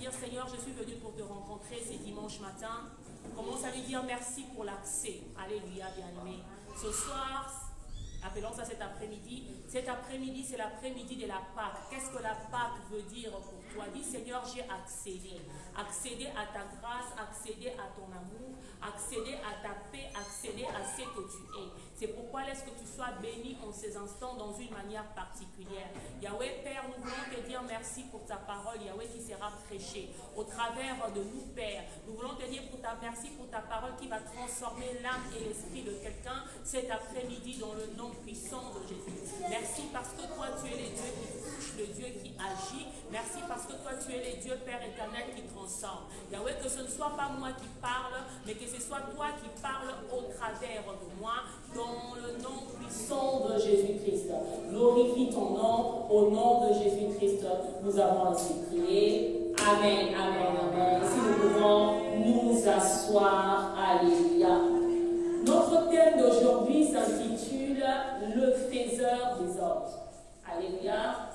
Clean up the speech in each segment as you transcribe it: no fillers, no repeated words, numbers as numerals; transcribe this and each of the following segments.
dire, Seigneur, je suis venu pour te rencontrer ces dimanches matin. Commence à lui dire merci pour l'accès. Alléluia, bien-aimé. Ce soir, appelons ça cet après-midi. Cet après-midi, c'est l'après-midi de la Pâque. Qu'est-ce que la Pâque veut dire pour toi? Dis, Seigneur, j'ai accédé. Accéder à ta grâce, accéder à ton amour, accéder à ta paix, accéder à ce que tu es. C'est pourquoi laisse que tu sois béni en ces instants dans une manière particulière. Yahweh, Père, nous voulons te dire merci pour ta parole, Yahweh, qui sera prêchée au travers de nous, Père. Nous voulons te dire merci pour ta parole qui va transformer l'âme et l'esprit de quelqu'un cet après-midi dans le nom puissant de Jésus. Merci parce que toi, tu es le Dieu qui touche, le Dieu qui agit. Merci parce que toi, tu es le Dieu, Père éternel, qui transforme. Yahweh, que ce ne soit pas moi qui parle, mais que ce soit toi qui parles au travers de moi, dans le nom puissant de Jésus-Christ. Glorifie ton nom, au nom de Jésus-Christ. Nous avons ainsi prié. Amen, amen, amen. Si nous pouvons nous asseoir, alléluia. Notre thème d'aujourd'hui s'intitule Le faiseur des hommes. Alléluia.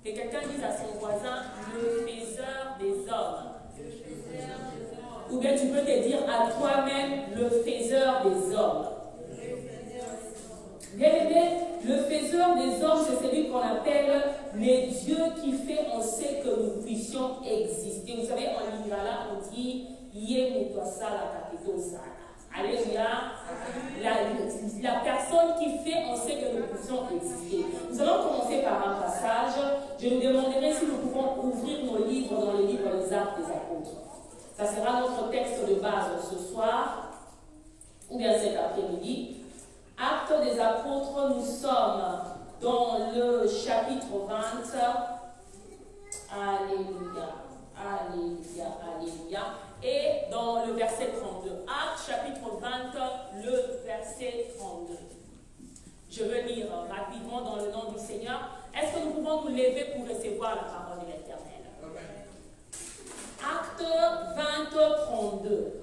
Que quelqu'un dise à son voisin, le faiseur des hommes. Ou bien tu peux te dire à toi-même, le faiseur des hommes. Bien aimé, le faiseur des hommes, c'est celui qu'on appelle les dieux qui fait en sorte que nous puissions exister. Vous savez, en lingala, on dit Yemutwasala Kapitosala. Alléluia. La personne qui fait en sorte que nous puissions exister. Nous allons commencer par un passage. Je vous demanderai si nous pouvons ouvrir nos livres dans les livres des Actes des Apôtres. Ça sera notre texte de base ce soir, ou bien cet après-midi. Actes des Apôtres, nous sommes dans le chapitre 20. Alléluia, alléluia, alléluia. Et dans le verset 32. Actes chapitre 20, le verset 32. Je veux lire rapidement dans le nom du Seigneur. Est-ce que nous pouvons nous lever pour recevoir la parole de l'Éternel? Actes 20, 32.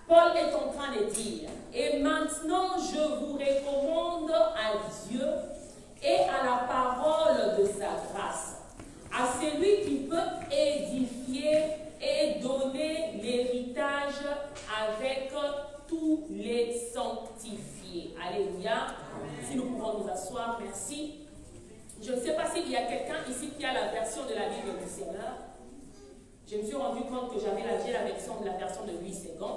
Paul est en train de dire, et maintenant je vous recommande à Dieu et à la parole de sa grâce, à celui qui peut édifier et donner l'héritage avec tous les sanctifiés. Alléluia. Si nous pouvons nous asseoir, merci. Je ne sais pas s'il y a quelqu'un ici qui a la version de la Bible du Seigneur. Je me suis rendu compte que j'avais la version de Louis II.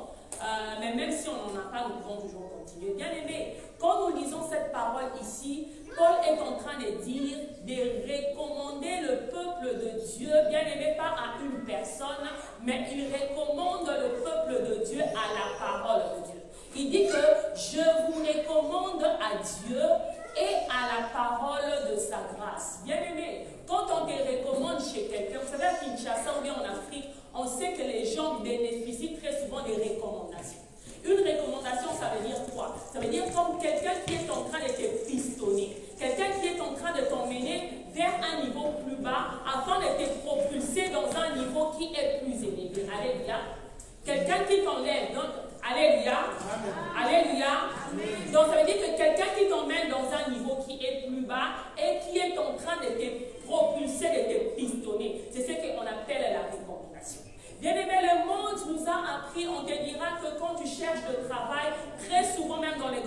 Mais même si on n'en a pas, nous pouvons toujours continuer. Bien aimé, quand nous lisons cette parole ici, Paul est en train de dire, de recommander le peuple de Dieu, bien aimé, pas à une personne, mais il recommande le peuple de Dieu à la parole de Dieu. Il dit que je vous recommande à Dieu et à la parole de sa grâce. Bien aimé, quand on te recommande chez quelqu'un, vous savez à Kinshasa ou bien en Afrique, on sait que les gens bénéficient très souvent des recommandations. Une recommandation, ça veut dire quoi? Ça veut dire comme quelqu'un qui est en train de te pistonner, quelqu'un qui est en train de t'emmener vers un niveau plus bas afin de te propulser dans un niveau qui est plus élevé. Alléluia. Quelqu'un qui t'enlève, donc, alléluia. Alléluia. Donc ça veut dire que quelqu'un qui t'emmène dans un niveau qui est plus bas et qui est en train de te propulser, de te pistonner. C'est ce qu'on appelle la recommandation. Bien aimé, le monde nous a appris, on te dira que quand tu cherches le travail, très souvent même dans des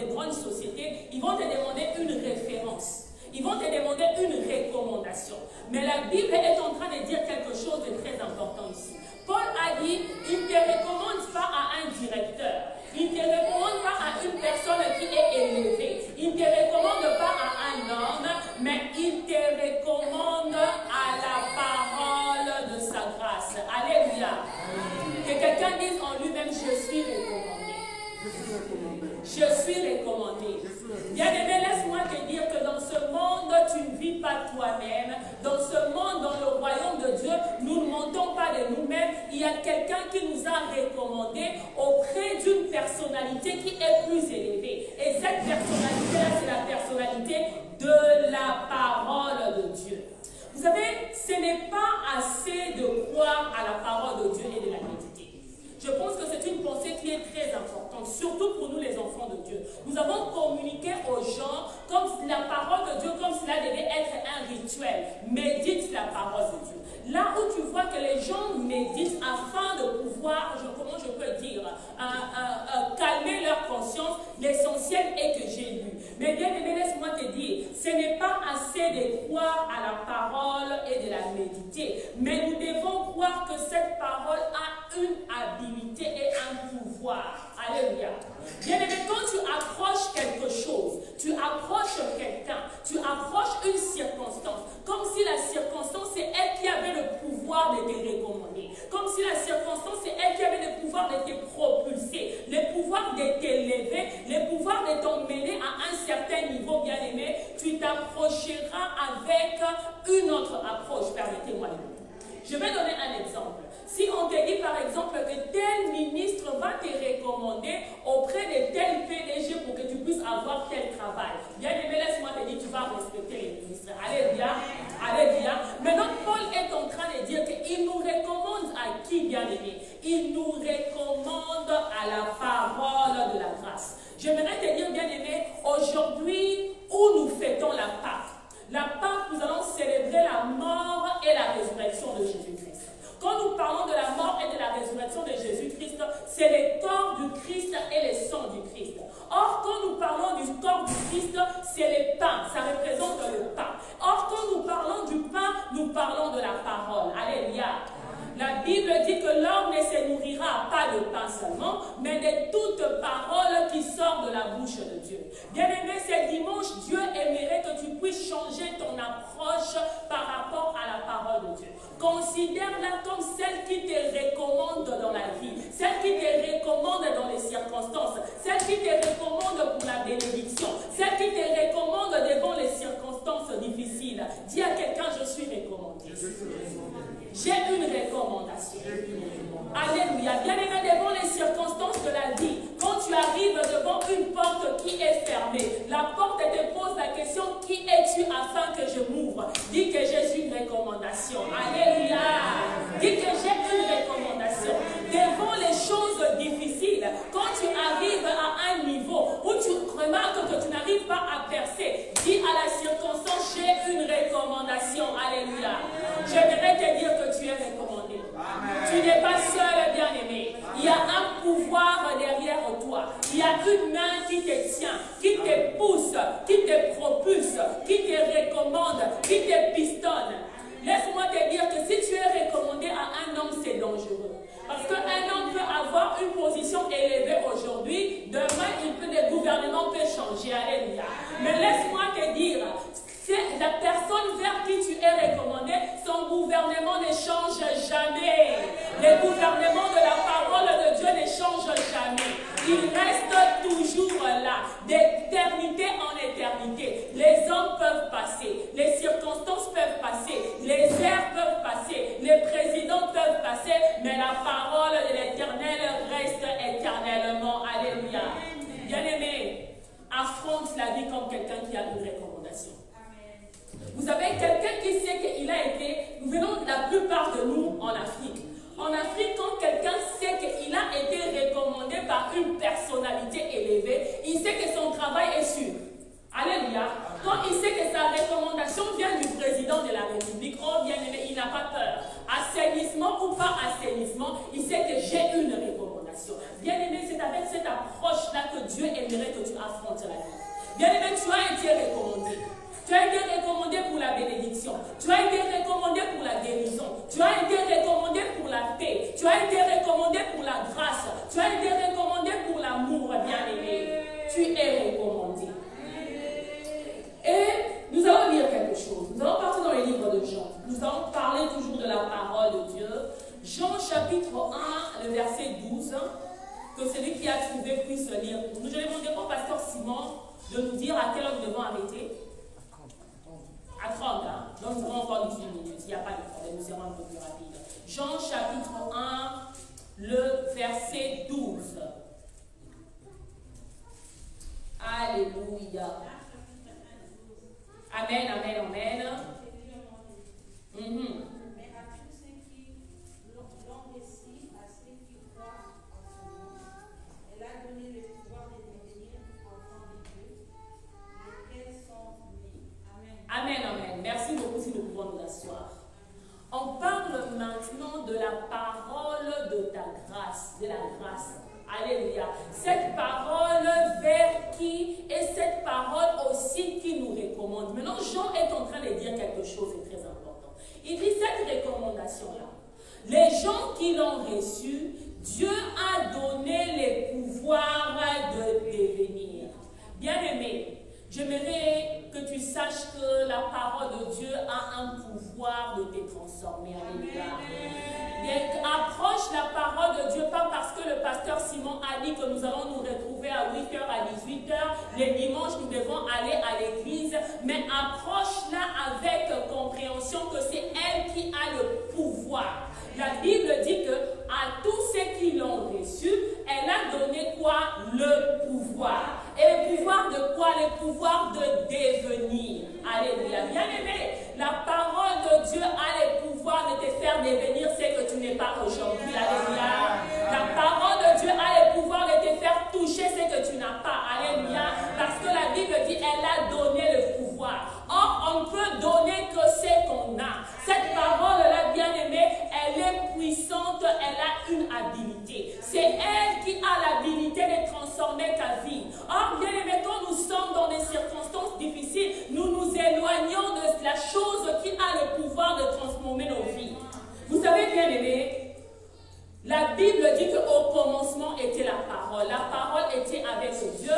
grandes sociétés, ils vont te demander une référence. Ils vont te demander une recommandation. Mais la Bible est en train de dire quelque chose de très important ici. Paul a dit, il ne te recommande pas à un directeur. Il ne te recommande pas à une personne qui est élevée. Il ne te recommande pas à un homme, mais il te recommande à la parole de sa grâce. Alléluia. Que quelqu'un dise en lui-même, je suis recommandé. Je suis recommandé. Bien-aimé, laisse-moi te dire que dans ce monde, tu ne vis pas toi-même. Dans ce monde, dans le royaume de Dieu, nous ne montons pas de nous-mêmes. Il y a quelqu'un qui nous a recommandé auprès d'une personnalité qui est plus élevée. Et cette personnalité-là, c'est la personnalité de la parole de Dieu. Vous savez, ce n'est pas assez de croire à la parole de Dieu et de la méditer. Je pense que c'est une pensée qui est très importante, surtout pour nous les enfants de Dieu. Nous avons communiqué aux gens comme la parole de Dieu, comme cela devait être un rituel. Médite la parole de Dieu. Là où tu vois que les gens méditent afin de pouvoir, comment je peux dire, calmer leur conscience. L'essentiel est que j'ai lu. Mais bien aimé, laisse-moi te dire, ce n'est pas assez de croire à la parole et de la méditer, mais nous devons croire que cette parole a une habilité et un pouvoir. Alléluia. Bien aimé, quand tu approches quelque chose, tu approches quelqu'un, tu approches une circonstance, comme si la circonstance c'est elle qui avait le pouvoir de te recommander, comme si la circonstance c'est elle qui avait le pouvoir de te propulser, le pouvoir de t'élever, le pouvoir de t'emmener à un certain niveau. Bien aimé, tu t'approcheras avec une autre approche. Permettez-moi de le dire. Je vais donner un exemple. Si on te dit par exemple que tel ministre va te recommander auprès de tel PDG pour que tu puisses avoir tel travail, bien aimé, laisse-moi te dire, tu vas respecter les ministres. Alléluia. Alléluia. Maintenant, Paul est en train de dire qu'il nous recommande à qui, bien aimé? Il nous recommande à la parole de la grâce. J'aimerais te dire, bien aimé, aujourd'hui où nous fêtons la Pâque, nous allons célébrer la mort et la résurrection de Jésus-Christ. Quand nous parlons de la mort et de la résurrection de Jésus-Christ, c'est le corps du Christ et le sang du Christ. Or, quand nous parlons du corps du Christ, c'est le pain, ça représente le pain. Or, quand nous parlons du pain, nous parlons de la parole. Alléluia. La Bible dit que l'homme ne se nourrira pas de pain seulement, mais de toute parole qui sort de la bouche de Dieu. Bien-aimé, ce dimanche, Dieu aimerait que tu puisses changer ton approche par rapport à la parole de Dieu. Considère-la comme celle qui te recommande dans la vie, celle qui te recommande dans les circonstances, celle qui te recommande pour la bénédiction, celle qui te recommande devant les circonstances difficiles. Dis à quelqu'un, je suis recommandé. J'ai une recommandation. Alléluia. Bien aimé, devant les circonstances de la vie, quand tu arrives devant une porte qui est fermée, la porte te pose la question, qui es-tu afin que je m'ouvre? Dis que j'ai une recommandation. Alléluia. Dis que j'ai une recommandation. Devant les choses difficiles, quand tu arrives à un niveau où tu remarques que tu n'arrives pas à percer, dis à la circonstance, j'ai une recommandation. Alléluia. J'aimerais te dire que tu es recommandé. Amen. Tu n'es pas seul, bien-aimé. Il y a un pouvoir derrière toi. Il y a une main qui te tient, qui te pousse, qui te propulse, qui te recommande, qui te pistonne. Laisse-moi te dire que si tu es recommandé à un homme, c'est dangereux. Parce qu'un homme peut avoir une position élevée aujourd'hui, demain, le gouvernement peut changer. Alléluia. Mais laisse-moi te dire, c'est la personne vers qui tu es recommandé, son gouvernement ne change jamais. Le gouvernement de la parole de Dieu ne change jamais. Il reste toujours là, d'éternité en éternité. Les hommes peuvent passer, les circonstances peuvent passer, les ères peuvent passer, les présidents peuvent passer, mais la parole de l'Éternel reste éternellement. Alléluia. Bien-aimé, affronte la vie comme quelqu'un qui a une recommandation. Vous avez quelqu'un qui sait qu'il a été, nous venons la plupart de nous en Afrique. En Afrique, quand quelqu'un sait qu'il a été recommandé par une personnalité élevée, il sait que son travail est sûr. Alléluia. Quand il sait que sa recommandation vient du président de la République, oh bien aimé, il n'a pas peur. Assainissement ou pas assainissement, il sait que j'ai une recommandation. Bien aimé, c'est avec cette approche-là que Dieu aimerait que tu affrontes la vie. Bien aimé, tu as été recommandé. Tu as été recommandé pour la bénédiction. Tu as été recommandé pour la guérison. Tu as été recommandé pour la paix. Tu as été recommandé pour la grâce. Tu as été recommandé pour l'amour, bien-aimé. Tu es recommandé. Et nous allons lire quelque chose. Nous allons partir dans le livre de Jean. Nous allons parler toujours de la parole de Dieu. Jean chapitre 1, le verset 12. Que celui qui a trouvé puisse lire pour nous. Je demanderai au pasteur Simon de nous dire à quelle heure nous devons arrêter. À 30, hein? Donc nous avons encore 18 minutes, il n'y a pas de problème, nous serons un peu plus rapide. Jean chapitre 1, le verset 12. Alléluia. Amen, amen, amen. Mais à tous ceux qui l'ont reçu, à ceux qui croient en son nom, elle a donné le pouvoir de devenir enfants de Dieu, lesquels sont nés. Amen. Amen, amen. Merci beaucoup si nous pouvons nous asseoir. On parle maintenant de la la parole de ta grâce, de la grâce. Alléluia. Cette parole vers qui est cette parole aussi qui nous recommande. Maintenant, Jean est en train de dire quelque chose de très important. Il dit cette recommandation-là. Les gens qui l'ont reçue, Dieu a donné les pouvoirs de devenir. Bien-aimé, j'aimerais que tu saches que la parole de Dieu a un pouvoir de te transformer. Alléluia. Approche la parole de Dieu, pas parce que le pasteur Simon a dit que nous allons nous retrouver à 8h, à 18h, les dimanches nous devons aller à l'église, mais approche-la avec compréhension que c'est elle qui a le pouvoir. La Bible dit que à tous ceux qui l'ont reçu, elle a donné quoi? Le pouvoir. Et le pouvoir de quoi? Le pouvoir de devenir. Alléluia. Bien-aimé, la parole de Dieu a le pouvoir de te faire devenir ce que tu n'es pas aujourd'hui. Alléluia. La parole de Dieu a le pouvoir de te faire toucher ce que tu n'as pas. Alléluia. Parce que la Bible dit elle a donné le pouvoir. Or, on peut donner que ce qu'on a. Cette parole-là, bien-aimée, elle est puissante, elle a une habilité. C'est elle qui a l'habilité de transformer ta vie. Or, bien-aimé, quand nous sommes dans des circonstances difficiles, nous nous éloignons de la chose qui a le pouvoir de transformer nos vies. Vous savez, bien-aimé, la Bible dit qu'au commencement était la parole. La parole était avec Dieu.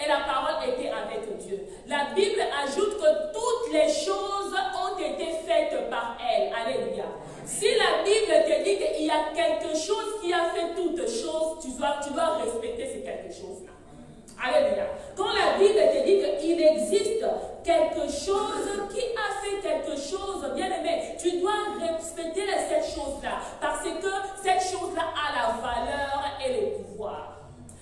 Et la parole était avec Dieu. La Bible ajoute que toutes les choses ont été faites par elle. Alléluia. Si la Bible te dit qu'il y a quelque chose qui a fait toutes choses, tu dois respecter ce quelque chose-là. Alléluia. Quand la Bible te dit qu'il existe quelque chose qui a fait quelque chose, bien aimé, tu dois respecter cette chose-là. Parce que cette chose-là a la valeur et le pouvoir.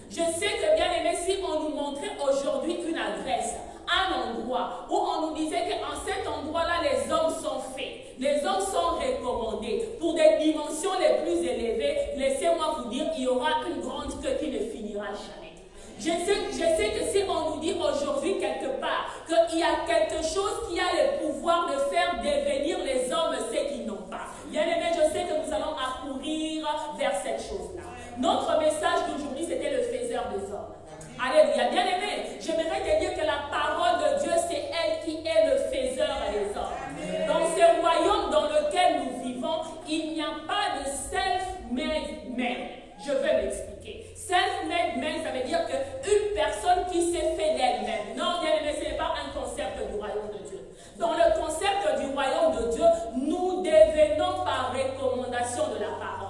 Je sais que, bien aimé, si on nous montrait aujourd'hui une adresse, un endroit, où on nous disait qu'en cet endroit-là, les hommes sont faits, les hommes sont recommandés pour des dimensions les plus élevées, laissez-moi vous dire, il y aura une grande queue qui ne finira jamais. Je sais que si on nous dit aujourd'hui quelque part qu'il y a quelque chose qui a le pouvoir de faire devenir les hommes ceux qui n'ont pas, bien aimé, je sais que nous allons accourir vers cette chose-là. Notre message d'aujourd'hui, c'était le faiseur des hommes. Alléluia. Bien aimé, j'aimerais te dire que la parole de Dieu, c'est elle qui est le faiseur des hommes. Dans ce royaume dans lequel nous vivons, il n'y a pas de self-made man. Je vais m'expliquer. Self-made man, ça veut dire qu'une personne qui s'est fait d'elle-même. Non, bien aimé, ce n'est pas un concept du royaume de Dieu. Dans le concept du royaume de Dieu, nous devenons par recommandation de la parole.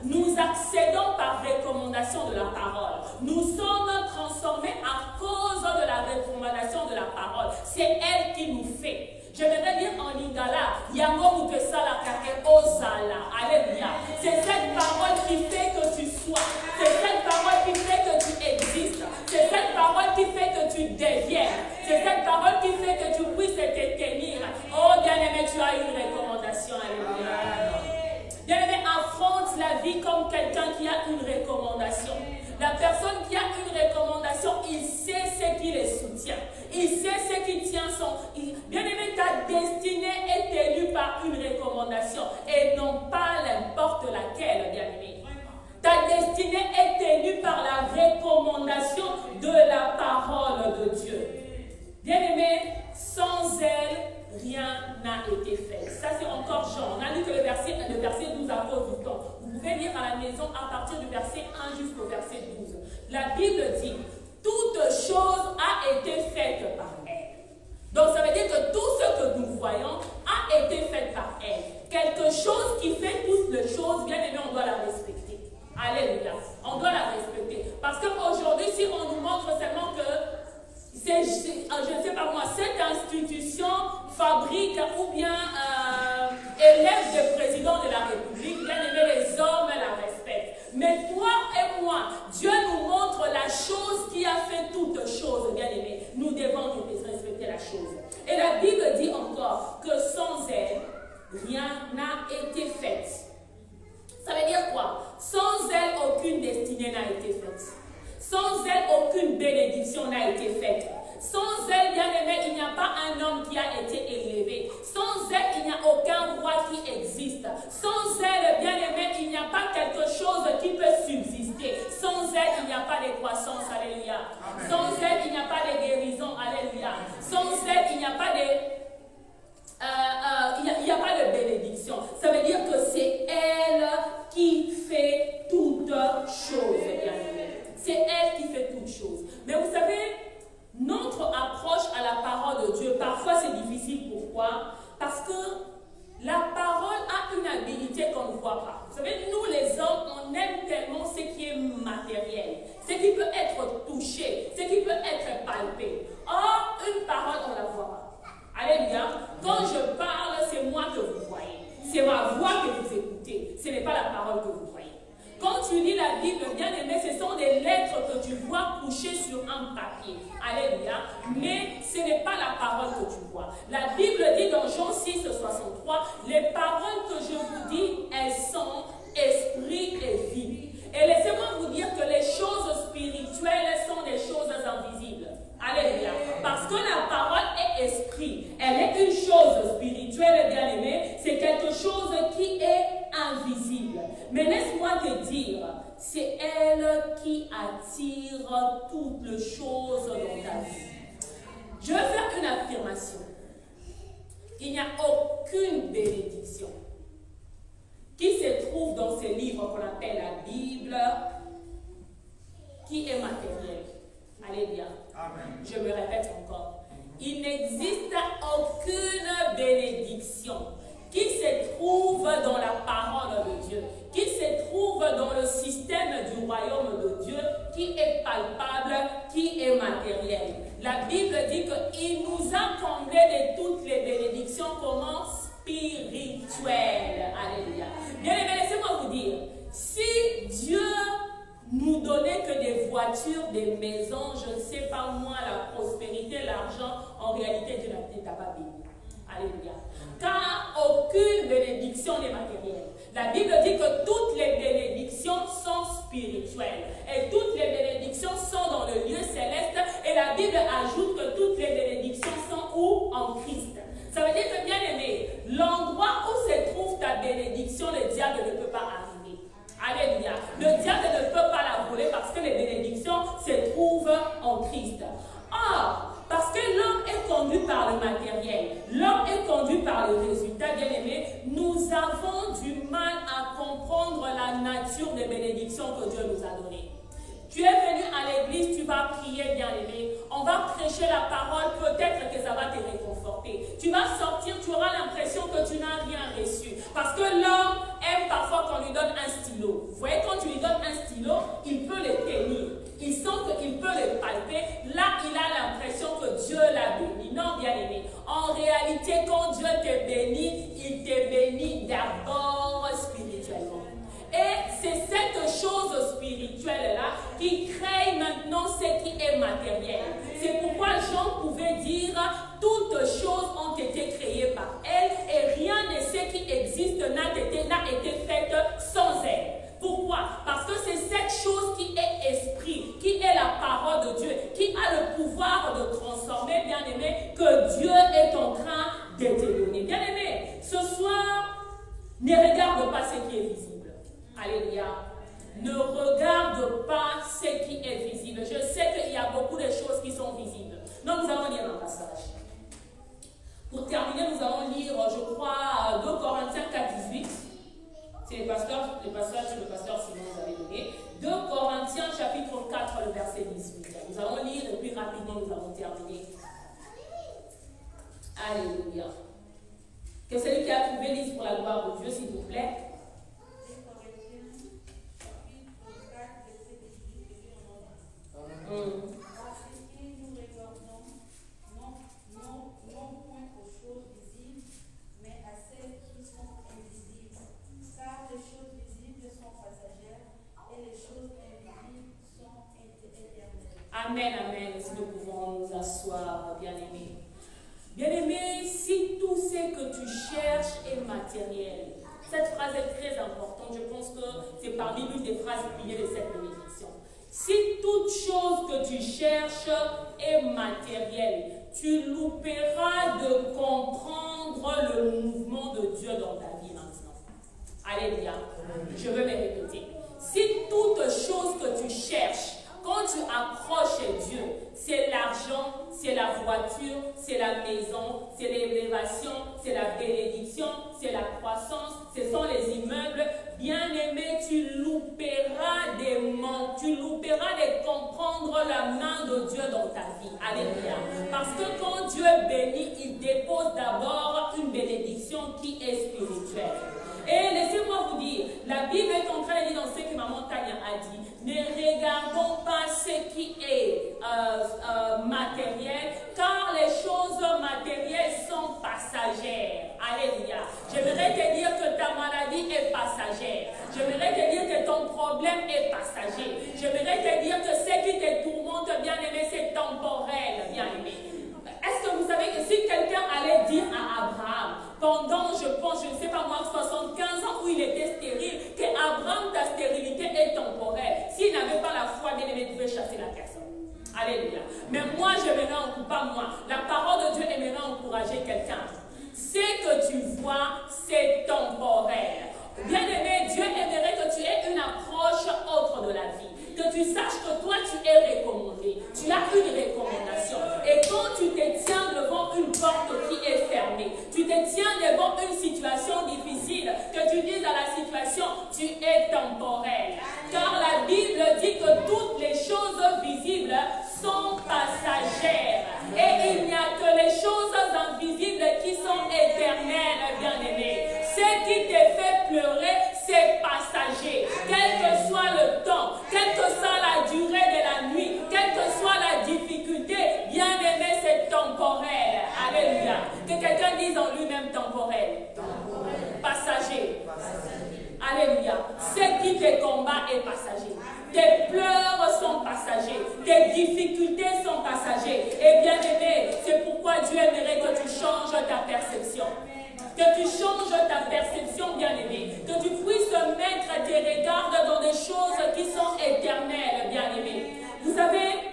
Nous accédons par recommandation de la parole. Nous sommes transformés à cause de la recommandation de la parole. C'est elle qui nous fait. Je vais dire en lingala, yango mutesala kake ozala. Alléluia. C'est cette parole qui fait que tu sois. C'est cette parole qui fait que tu existes. C'est cette parole qui fait que tu deviennes. C'est cette parole qui fait que tu puisses te tenir. Oh bien-aimé, tu as une recommandation. Alléluia. Bien-aimé, affronte la vie comme quelqu'un qui a une recommandation. La personne qui a une recommandation, il sait ce qui les soutient. Il sait ce qui tient son... Bien-aimé, ta destinée est élue par une recommandation et non pas n'importe laquelle, bien-aimé. Ta destinée est élue par la recommandation de la parole de Dieu. Bien-aimé, sans elle, rien n'a été fait. Ça, c'est encore Jean. On a lu que le verset 12 à cause du temps. Vous pouvez lire à la maison à partir du verset 1 jusqu'au verset 12. La Bible dit, toute chose a été faite par elle. Donc, ça veut dire que tout ce que nous voyons a été fait par elle. Quelque chose qui fait toutes les choses, bien aimé, on doit la respecter. Alléluia. On doit la respecter. Parce qu'aujourd'hui, si on nous montre seulement que je ne sais pas moi, cette institution fabrique ou bien élève des présidents de la République, bien aimé, les hommes la respectent. Mais toi et moi, Dieu nous montre la chose qui a fait toutes choses, bien aimé. Nous devons respecter la chose. Et la Bible dit encore que sans elle, rien n'a été fait. Ça veut dire quoi? Sans elle, aucune destinée n'a été faite. Sans elle, aucune bénédiction n'a été faite. Sans elle, bien aimé, il n'y a pas un homme qui a été élevé. Sans elle, il n'y a aucun roi qui existe. Sans elle, bien ne voit pas. Vous savez, nous les hommes, on aime tellement ce qui est matériel, ce qui peut être touché, ce qui peut être palpé. Or, une parole, on ne la voit pas. Alléluia. Quand je parle, c'est moi que vous voyez. C'est ma voix que vous écoutez. Ce n'est pas la parole que vous voyez. Quand tu lis la Bible, bien aimé, ce sont des lettres que tu vois couchées sur un papier. Alléluia. Mais ce n'est pas la parole que tu vois. La Bible dit dans Jean 6, 63, les paroles que je vous dis, elles sont esprit et vie. Et laissez-moi vous dire que les choses spirituelles sont des choses invisibles. Alléluia. Parce que la parole est esprit. Elle est une chose spirituelle, bien aimée. C'est quelque chose qui est invisible. Mais laisse-moi te dire, c'est elle qui attire toutes les choses dans ta vie. Je vais faire une affirmation. Il n'y a aucune bénédiction qui se trouve dans ces livres qu'on appelle la Bible qui est matérielle. Alléluia. Amen. Je me répète encore. Il n'existe aucune bénédiction qui se trouve dans la parole de Dieu, qui se trouve dans le système du royaume de Dieu, qui est palpable, qui est matériel. La Bible dit qu'il nous a comblés de toutes les bénédictions, comment? Spirituelles. Alléluia. Bien aimé, laissez-moi vous dire, si Dieu nous donnait que des voitures, des maisons, je ne sais pas moi, la prospérité, l'argent, en réalité, Dieu n'a pas béni. Alléluia. Car aucune bénédiction n'est matérielle. La Bible dit que toutes les bénédictions sont spirituelles. Et toutes les bénédictions sont dans le lieu céleste. Et la Bible ajoute que toutes les bénédictions sont où? En Christ. Ça veut dire que, bien aimé, l'endroit où se trouve ta bénédiction, le diable ne peut pas arriver. Alléluia. Le diable ne peut pas la voler parce que les bénédictions se trouvent en Christ. Or, parce que l'homme est conduit par le matériel, l'homme est conduit par le résultat, bien aimé, nous avons du mal à comprendre la nature des bénédictions que Dieu nous a données. Tu es venu à l'église, tu vas prier, bien aimé. On va prêcher la parole, peut-être que ça va te réconforter. Tu vas sortir, tu auras l'impression que tu n'as rien reçu. Parce que l'homme aime parfois qu'on lui donne un stylo. Vous voyez, quand tu lui donnes un stylo, il peut le tenir. Il sent qu'il peut le palper. Là, il a l'impression que Dieu l'a béni. Non, bien aimé. En réalité, quand Dieu te bénit, il te bénit d'abord spirituellement. Et c'est cette chose spirituelle-là qui crée maintenant ce qui est matériel. C'est pourquoi Jean pouvait dire toutes choses ont été créées par elle et rien de ce qui existe n'a été fait sans elle. Pourquoi? Parce que c'est cette chose qui est esprit, qui est la parole de Dieu, qui a le pouvoir de transformer, bien aimé, que Dieu est en train de te donner. Bien aimé, ce soir, ne regarde pas ce qui est visible. Alléluia. Ne regarde pas ce qui est visible. Je sais qu'il y a beaucoup de choses qui sont visibles. Donc nous allons lire un passage. Pour terminer, nous allons lire, je crois, 2 Corinthiens 4, 18. C'est le pasteur Simon nous avait donné. 2 Corinthiens chapitre 4, le verset 18. Nous allons lire et puis rapidement nous allons terminer. Alléluia. Que celui qui a trouvé lise pour la gloire de Dieu, s'il vous plaît. À ce qui nous regardons, non point aux choses visibles, mais à celles qui sont invisibles. Car les choses visibles sont passagères et les choses invisibles sont éternelles. Amen, amen. Si nous pouvons nous asseoir, bien-aimés. Bien-aimés, si tout ce que tu cherches est matériel, cette phrase est très importante. Je pense que c'est parmi l'une des phrases piliers de cette bénédiction. Si toute chose que tu cherches est matérielle, tu louperas de comprendre le mouvement de Dieu dans ta vie maintenant. Alléluia. Je veux me répéter. Si toute chose que tu cherches, quand tu approches Dieu, c'est l'argent, c'est la voiture, c'est la maison, c'est l'élévation, c'est la bénédiction, c'est la croissance, ce sont les immeubles. Bien-aimé, tu louperas de comprendre la main de Dieu dans ta vie. Alléluia. Parce que quand Dieu bénit, il dépose d'abord une bénédiction qui est spirituelle. Et laissez-moi vous dire, J'aimerais te dire que ton problème est passager. J'aimerais te dire que ce qui te tourmente, bien-aimé, c'est temporel, bien-aimé. Est-ce que vous savez que si quelqu'un allait dire à Abraham, pendant, je pense, je ne sais pas moi, 75 ans où il était stérile, qu'Abraham, ta stérilité est temporaire. S'il n'avait pas la foi, bien-aimé, il devait chasser la personne. Alléluia. Mais moi, pas moi. La parole de Dieu aimerait encourager quelqu'un. Ce que tu vois, c'est temporaire. Bien-aimé, Dieu aimerait que tu aies une approche autre de la vie. Que tu saches que toi, tu es recommandé. Tu as une recommandation. Et quand tu te tiens devant une porte qui est fermée, tu te tiens devant une situation difficile, que tu dises à la situation, tu es temporel. Car la Bible dit que toutes les choses visibles sont passagères. Et il n'y a que les choses invisibles qui sont éternelles, bien-aimés. Ce qui te fait pleurer, c'est passager. Quel que soit le temps, quelle que soit la durée de la nuit, quelle que soit la difficulté, bien-aimé, c'est temporel. Alléluia. Que quelqu'un dise en lui-même temporel. Passager. Alléluia. Ce qui te combat est passager. Tes pleurs sont passagers. Tes difficultés sont passagers. Et bien aimé, c'est pourquoi Dieu aimerait que tu changes ta perception. Que tu changes ta perception, bien aimé. Que tu puisses mettre tes regards dans des choses qui sont éternelles, bien aimé. Vous savez,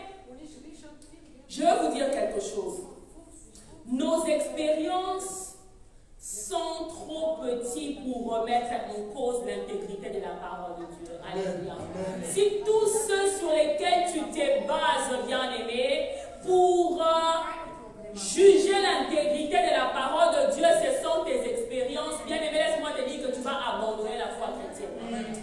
je veux vous dire quelque chose. Nos expériences sont trop petits pour remettre en cause l'intégrité de la parole de Dieu. Alléluia. Si tous ceux sur lesquels tu te bases, bien-aimé, pour juger l'intégrité de la parole de Dieu, ce sont tes expériences. Bien-aimé, laisse-moi te dire que tu vas abandonner la foi chrétienne.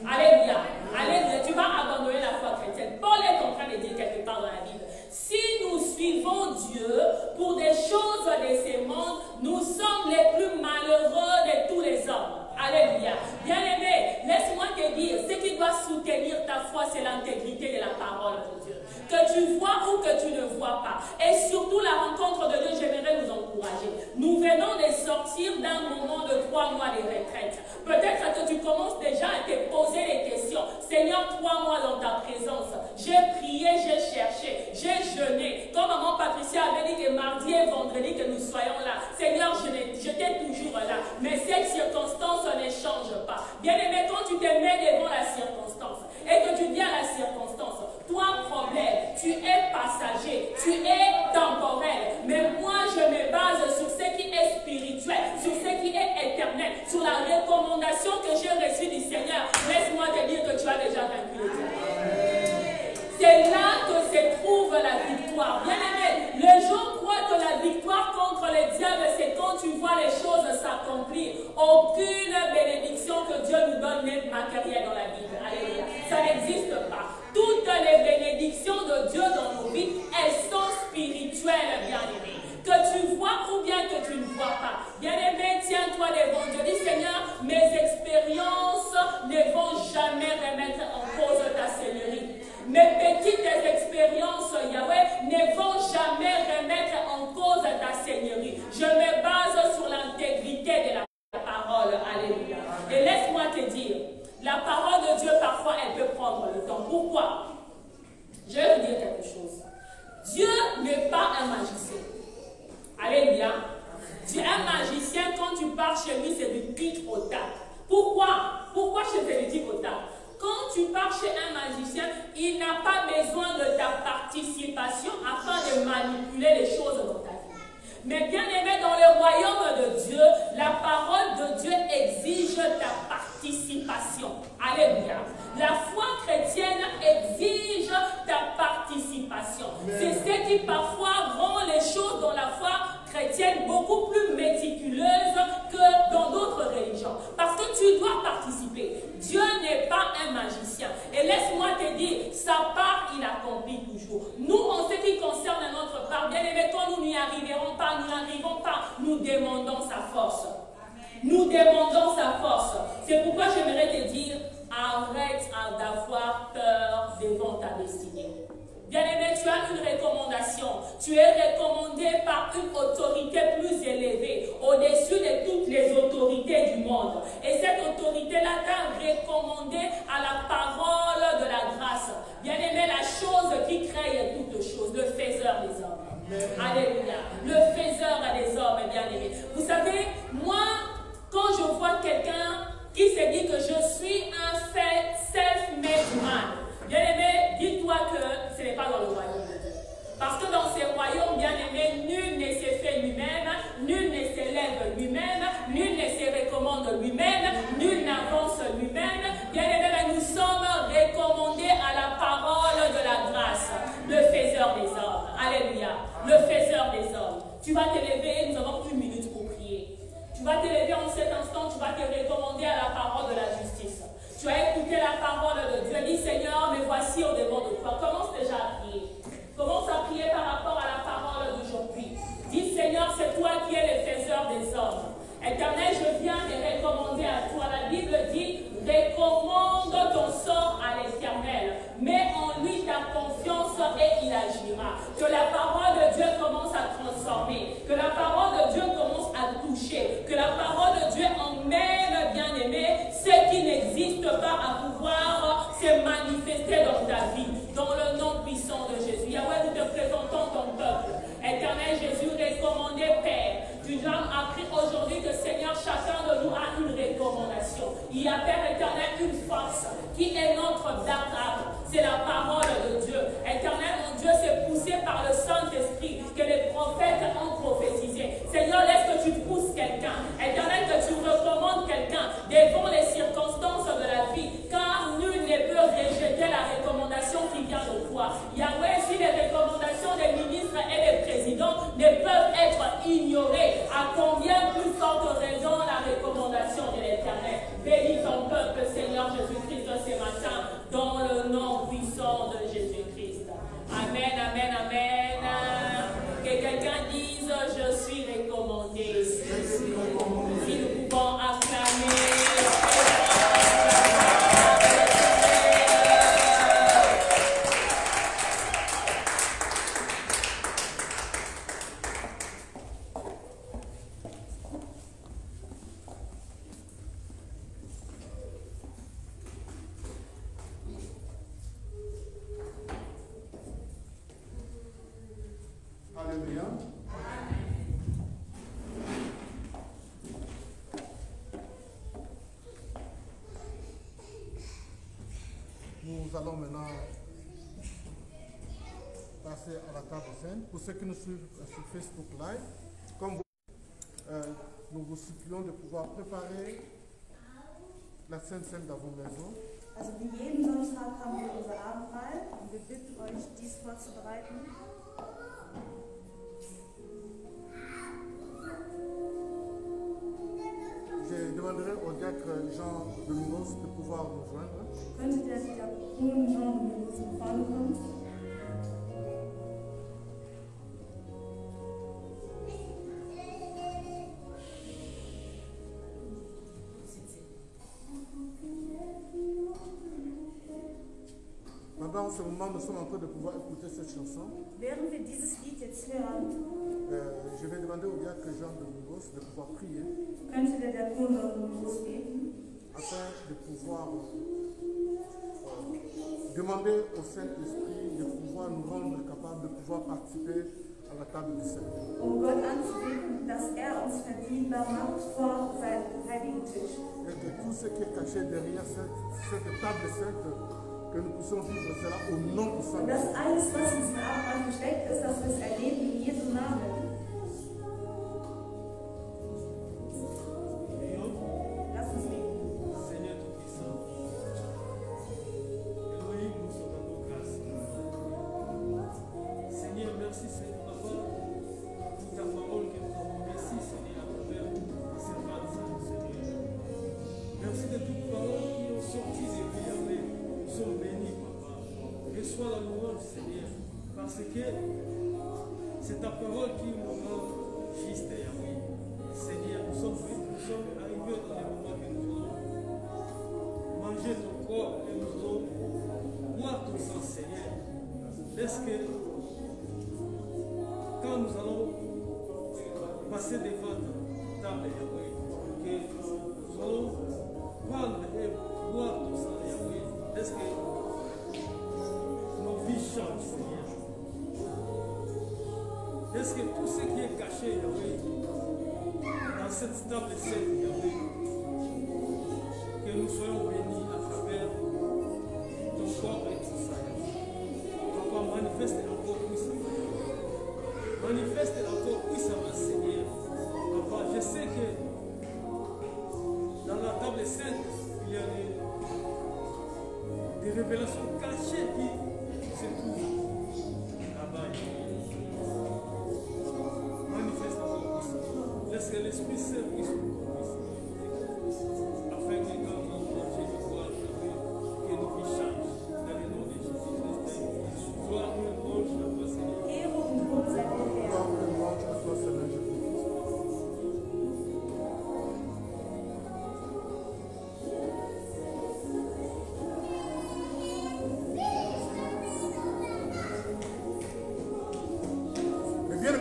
Alléluia. Alléluia. Tu vas abandonner la foi chrétienne. Paul est en train de dire quelque part dans la Bible. Si nous suivons Dieu pour des choses de ce monde, nous sommes les plus malheureux de tous les hommes. Alléluia. Bien-aimé, laisse-moi te dire, ce qui doit soutenir ta foi, c'est l'intégrité de la parole de Dieu. Que tu vois ou que tu ne vois pas. Et surtout la rencontre de Dieu, j'aimerais nous encourager. Nous venons de sortir d'un moment de 3 mois de retraite. Peut-être que tu commences déjà à te poser des questions. Seigneur, 3 mois dans ta présence, j'ai prié, j'ai cherché, j'ai jeûné. Comme maman Patricia avait dit que mardi et vendredi que nous soyons là. Seigneur, j'étais toujours là. Mais cette circonstance ne change pas. Bien-aimé, quand tu te mets devant la circonstance et que tu dis à la circonstance, toi problème, tu es passager, tu es temporel. Mais moi, je me base sur ce qui est spirituel, sur ce qui est éternel, sur la recommandation que j'ai reçue du Seigneur. Laisse-moi te dire que tu as déjà vaincu le diable. C'est là que se trouve la victoire. Bien-aimé, les gens croient que la victoire contre le diable, c'est quand tu vois les choses s'accomplir. Aucune bénédiction que Dieu nous donne n'est matérielle dans la Bible. Alléluia. Ça n'existe pas. Toutes les bénédictions de Dieu dans nos vies, elles sont spirituelles, bien-aimés. Que tu vois ou bien que tu ne vois pas. Bien-aimé, tiens-toi devant Dieu. Dis, Seigneur, mes expériences ne vont jamais remettre en cause ta seigneurie. Mes petites expériences, Yahweh, ne vont jamais remettre en cause ta seigneurie. Je me base sur l'intégrité de la parole. Alléluia. Et laisse-moi te dire, la parole de Dieu, parfois, elle peut prendre le temps. Pourquoi? Je vais vous dire quelque chose. Dieu n'est pas un magicien. Alléluia. Dieu est un magicien, quand tu pars chez lui, c'est du tic au tac. Pourquoi? Pourquoi je te le dis au tac? Quand tu pars chez un magicien, il n'a pas besoin de ta participation afin de manipuler les choses dans ta vie. Mais bien aimé, dans le royaume de Dieu, la parole de Dieu exige ta participation. Alléluia. La foi chrétienne exige ta participation. C'est ce qui parfois rend les choses dans la foi chrétienne beaucoup plus méticuleuses que dans d'autres religions. Parce que tu dois participer. Dieu n'est pas un magicien. Et laisse-moi te dire, sa part, il accomplit toujours. Nous, en ce qui concerne notre part, bien aimé, quand nous n'y arriverons pas, nous n'arrivons pas, nous demandons sa force. Nous demandons sa force. C'est pourquoi j'aimerais te dire, arrête d'avoir peur devant ta destinée. Bien-aimé, tu as une recommandation. Tu es recommandé par une autorité plus élevée, au-dessus de toutes les autorités du monde. Et cette autorité-là t'a recommandé cet instant, tu vas te recommander à la parole de la justice. Tu as écouté la parole de Dieu. Dis, Seigneur, me voici au devant de toi. Commence déjà à prier. Commence à prier par rapport à la parole d'aujourd'hui. Dis, Seigneur, c'est toi qui es le faiseur des hommes. Éternel, je viens te recommander à toi. La Bible dit, recommande ton sort à l'Éternel. Mets en lui ta confiance et il agira. Que la parole de Dieu commence à transformer. Que la parole de Dieu commence à toucher. Que la parole de Dieu emmène, bien-aimé, ce qui n'existe pas à pouvoir se manifester dans ta vie. Dans le nom puissant de Jésus. Yahweh, nous te présentons ton peuple. Éternel Jésus, recommandé Père. Tu nous as appris aujourd'hui que Seigneur, chacun de nous a une recommandation. Il y a, Père éternel, une force qui est notre darab. C'est la parole de Dieu. Éternel, mon Dieu, c'est poussé par le Saint-Esprit que les prophètes ont prophétisé. Seigneur, laisse que tu pousses quelqu'un. Éternel, que tu recommandes quelqu'un devant les circonstances de la vie. Car nul ne peut rejeter la recommandation qui vient de toi. Yahweh, si les recommandations des ministres et des présidents ne peuvent être ignorées, à combien plus forte raison la recommandation de l'Éternel. Bénis ton peuple, Seigneur Jésus-Christ, ce matin, dans le nom puissant de Jésus-Christ. Amen, amen, amen. Que quelqu'un dise, je suis recommandé. Si nous pouvons acclamer. Alléluia. Nous allons maintenant passer à la table sainte. Pour ceux qui nous suivent sur Facebook Live, comme vous, nous vous supplions de pouvoir préparer la Sainte Seine dans vos maisons. Also wie jeden Sonntag haben wir unser Abendmahl und wir bitten euch, dies vorzubereiten. Je demanderai au diacre Jean de Minos de pouvoir nous joindre. Könnte der Diakon Jean mit uns nach vorne kommen? Pendant ce moment, nous sommes en train de pouvoir écouter cette chanson. Während wir dieses Lied jetzt hören, Je vais demander au diacre Jean de Minos de pouvoir prier könnte der Diakon Jean mit uns beten, afin de pouvoir demander au Saint-Esprit de pouvoir nous rendre capables de pouvoir participer à la table du Seigneur. Gott anzubeten, dass uns verdienbar macht vor seinem heiligen Tisch. Et que tout ce qui est caché derrière cette table sainte, que nous puissions vivre cela au nom puissant Und de dass Jésus. alles, was uns im Abendmahl versteckt ist, dass wir es erleben in Jesu Namen. Lass uns beten. Seigneur Tout-Puissant, Elohim, nous sommes dans nos grâces. Seigneur, merci Seigneur Papa pour ta parole que nous avons reçue, Seigneur, à travers la servante, Seigneur. Merci de toutes les paroles qui ont sorti de vie, Yahweh. Nous sommes bénis, Papa. Reçois la louange, Seigneur, parce que c'est ta parole qui nous rend juste, Yahweh. Seigneur, nous sommes arrivés dans les moments que nous allons manger ton corps et nous allons boire ton sang, Seigneur. Laisse que quand nous allons passer devant ta table, Yahweh, que nous allons prendre et boire ton sang, Yahweh. Laisse que nos vies changent, Seigneur. Laisse que tout ce qui est caché, Yahweh, dans cette table sainte, Yahweh, que nous soyons bénis à travers ton corps et ton sang. Papa, manifeste encore puissamment. Manifeste encore puissamment, Seigneur. Papa, je sais que dans la table sainte, il y a des révélations cachées qui se trouvent là-bas. Manifeste encore puissamment. Laisse que l'Esprit Saint puisse nous.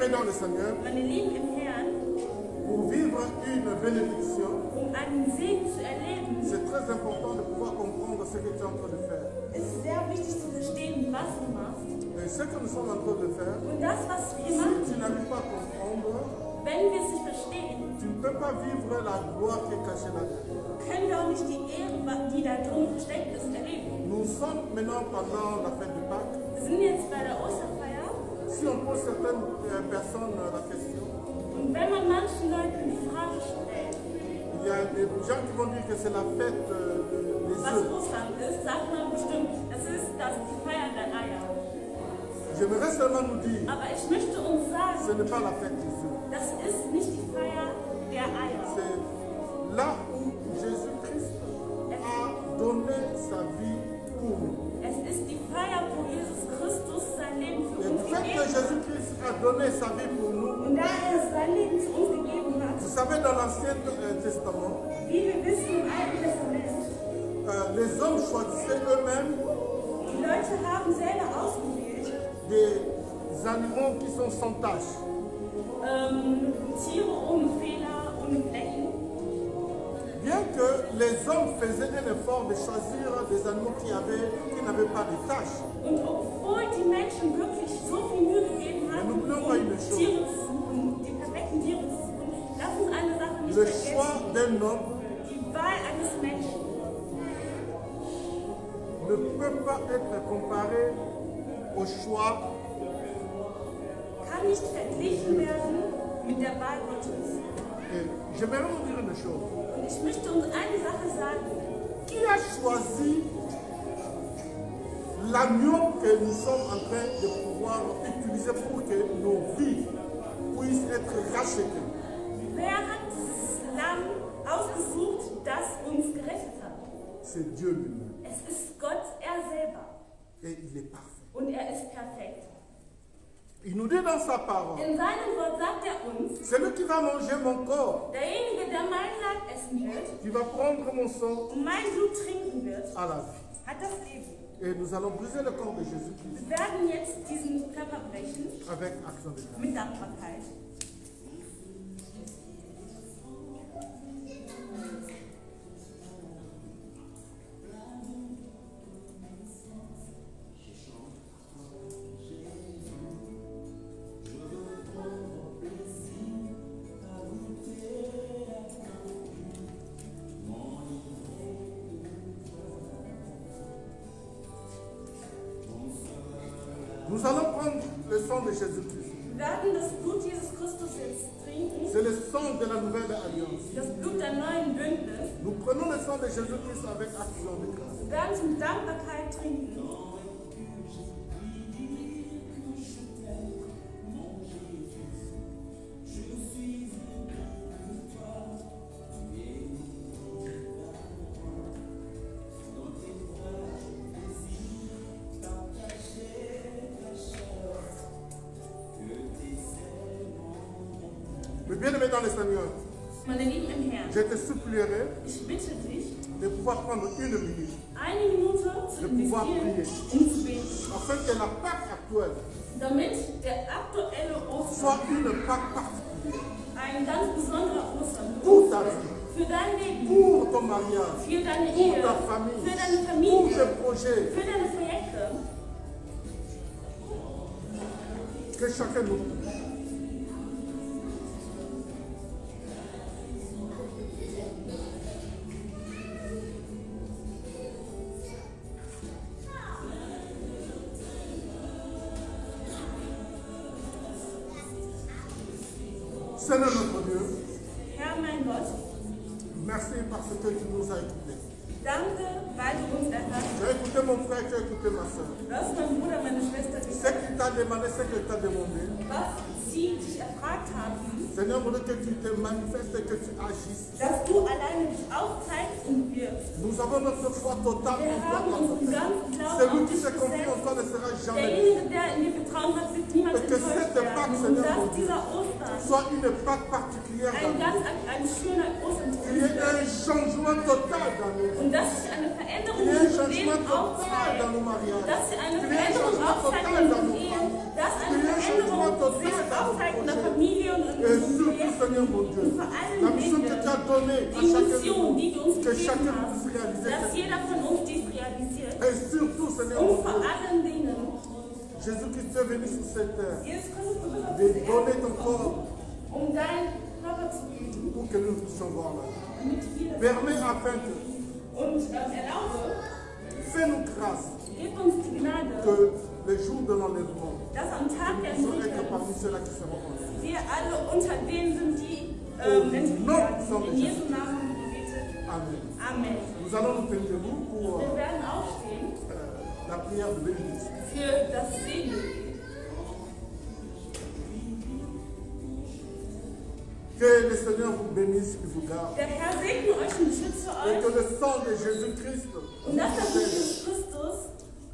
Bien-aimés dans le Seigneur, Meine Lieben im Herrn, pour vivre une bénédiction, einen Segen zu erleben, c'est très important de pouvoir comprendre ce que tu es en train de faire. ist es sehr wichtig zu verstehen, was du machst. Et ce que nous sommes en train de faire, Und das, was wir si machen, tu n'arrives pas à comprendre, wenn wir es nicht verstehen, tu ne peux pas vivre la gloire qui est cachée là-dedans. können wir auch nicht die Ehre, die da drin versteckt ist, erleben. Nous sommes maintenant pendant la fête de Pâques. Wir sind jetzt bei der Osterfeier Si on pose certaines personnes la question, und wenn man manchen Leuten die Frage stellt, il y a des gens qui vont dire que c'est la fête des was œufs. Ostern ist, sagt man bestimmt, das ist die Feier der Eier. J'aimerais seulement nous dire, Aber ich möchte uns ce sagen, n'est pas la fête des œufs. das ist nicht die Feier der Eier. C'est là où Jésus-Christ a donné sa vie pour nous. Es ist die Feier, wo Jesus Christus sein Leben für Et uns du fait que gegeben hat. Jésus-Christ a donné sa vie pour nous, Und da er sein Leben zu uns gegeben hat, vous savez, dans l'Ancien Testament, wie wir wissen im Alten Testament, les hommes choisissaient eux-mêmes die Leute haben selber ausgewählt, des animaux qui sont sans tache. Tiere ohne Fehler, ohne Flecken. Bien que les hommes faisaient un effort de choisir des animaux qui n'avaient pas de taches. Und obwohl die Menschen wirklich so viel Mühe gegeben haben, Tiere zu suchen, die perfekten Tiere zu suchen, lass uns eine Sache nicht Le vergessen. choix d'un homme Die Wahl eines Menschen ne peut pas être comparé au choix kann nicht verglichen werden mit der Wahl Gottes. et j'aimerais vous dire une chose. Und ich möchte uns eine Sache sagen. Qui a choisi l'agneau que nous sommes en train de pouvoir utiliser pour que nos vies puissent être rachetées? Wer hat dieses Lamm ausgesucht, das uns gerettet hat? C'est Dieu lui-même. Es ist Gott, er selber. Et il est parfait. Und er ist perfekt. Il nous dit dans sa parole, In seinem Wort sagt er uns, celui qui va manger mon corps, derjenige, der mein Leib essen wird qui va prendre mon sang, und mein Blut trinken wird, à la vie. hat das Leben. Et nous allons briser le corps de Jésus-Christ Wir werden jetzt diesen Körper brechen avec action de grâce. mit Dankbarkeit. Nous allons prendre le sang de Jésus-Christ. Wir werden das Blut Jesus Christus jetzt trinken, C'est le sang de la nouvelle alliance. das Blut der neuen Bündnis. Nous prenons le sang de Jésus-Christ avec action de grâce. Wir werden es mit Dankbarkeit trinken. Mais bien aimé dans le Seigneur, Meine Lieben im Herrn, je te supplierai ich bitte dich, de pouvoir prendre une minute eine Minute zu investieren, um zu beten, afin que la Pâque actuelle damit der aktuelle Ostern soit une Pâque particulière ein ganz besonderer Ostern pour ta vie, für dein Leben, pour ton mariage, für deine pour Ehe, ta famille, für deine pour Familie, tes projets, für deine Projekte. que chacun nous. Seigneur notre Dieu, Herr, mein Gott, merci parce que tu nous as écoutés. danke, weil du uns erhört Tu as écouté mon frère, tu as écouté ma soeur. hast. Du hast meinen Bruder, meine Schwester Ce gesagt, qu'il t'a demandé, ce qu'il t'a demandé. was sie dich erfragt haben, Seigneur, mon Dieu, que tu te manifestes, que tu agisses. dass du alleine dich aufzeigst und wirkst. Nous avons notre foi totale Wir en toi, haben notre unseren Père. ganzen Glauben Celui auf qui dich se confie en gesetzt. toi ne sera jamais Derjenige, der in dir vertrauen hat, wird niemals Et que enttäuscht cette Pâque, werden. Und Seigneur, dass mon Dieu, dieser Ostern soit une Pâque particulière dans nous. ein schöner Ostern Il y ait un changement total dans nous. und dass sich eine Veränderung Il y ait un in unserem changement Veränderung total aufzeigt, dans nos mariages. dass sie eine Qu'il y ait un Veränderung changement aufzeigt total in dans unseren nos Ehen, familles. dass eine Qu'il y ait un changement Veränderung total sich dans nos aufzeigt in der projets. Familie und in Et unserem surtout, Leben. Seigneur mon Dieu, Und vor allen la mission que Dingen tu as donnée à die chacun de Mission, nous, die du uns que chacun gegeben puisse hast, réaliser dass cette jeder von uns dies realisiert. Et surtout, Seigneur Und mon vor Dieu, allen Dingen, Jésus-Christ est venu sur cette terre Jesus Christus, du bist auf de diese donner Erde ton corps um deinen Körper zu geben, pour que nous puissions voir la vie. damit wir das Permets afin que, und erlaube, fais-nous grâce gib uns die Gnade, que le jour de l'enlèvement, dass am Tag der nous soyons être Entrückung parmi ceux-là qui seront enlèvés. wir alle unter denen sind, die entwickelt werden. In Jesu Namen gebetet. Amen. Amen. Nous allons nous tenir debout pour Wir werden aufstehen la prière de bénédiction. für das Segen. Que le Seigneur vous bénisse et vous garde. Der Herr segne euch und schütze Et euch que le sang de Jésus-Christ, und dass der Blut Jesus Christus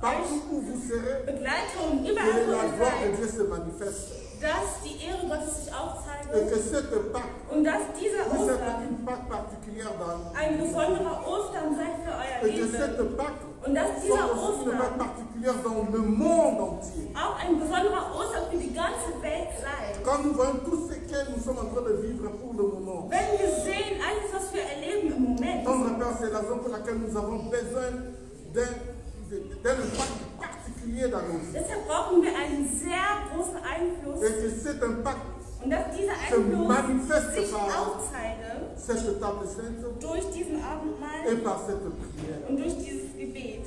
partout où vous serez, begleite und que überall, wo la ihr gloire de seid, Dieu se manifeste. dass die Ehre Gottes sich Et aufzeigt que cette Pâque und dass dieser puisse être Ostern une Pâque particulière dans nous. ein besonderer Ostern sei für euer Et que Leben. cette Pâque Und dass dieser soit aussi une Pâque Ostern particulière dans le monde entier. auch ein besonderer Ostern für die ganze Welt sei. Quand nous voyons tout ce que nous sommes en train de vivre pour le moment, Wenn wir sehen, alles, was wir erleben im Moment, notre Père, c'est la raison pour laquelle nous avons besoin d'un impact particulier dans nos vies. deshalb brauchen wir einen sehr großen Einfluss Et que cet impact und dass dieser se Einfluss manifeste sich par aufzeige cette table sainte durch diesen Abendmahl et par cette prière. und durch dieses Gebet.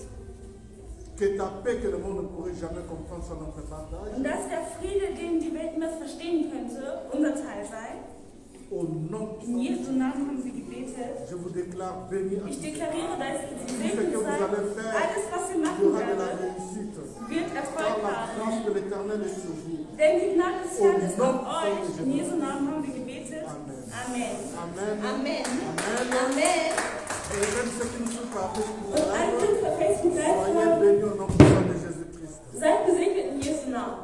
Que ta paix que le monde ne pourrait jamais comprendre soit notre partage. Und dass der Friede, den die Welt niemals verstehen könnte, unser Teil sei. Au nom In de Jesu Namen haben wir gebetet. je vous déclare béni à Ich tous. deklariere, dass ihr Tout ce gesegnet que vous seid. allez faire, Alles, was ihr il y machen aura de la werdet, réussite. wird Car Erfolg la haben. grâce de l'Éternel est sur vous. Denn die Gnade des Herrn ist Nom auf euch. von In Jesu Namen haben wir gebetet. Amen. Amen. Amen. Amen. Amen. Amen. Et même ceux qui ne sont pas Facebook Und alle Live, sind für Facebook Live soyez folgen. bénis au nom puissant de Jésus-Christ. Seid gesegnet in Jesu Namen.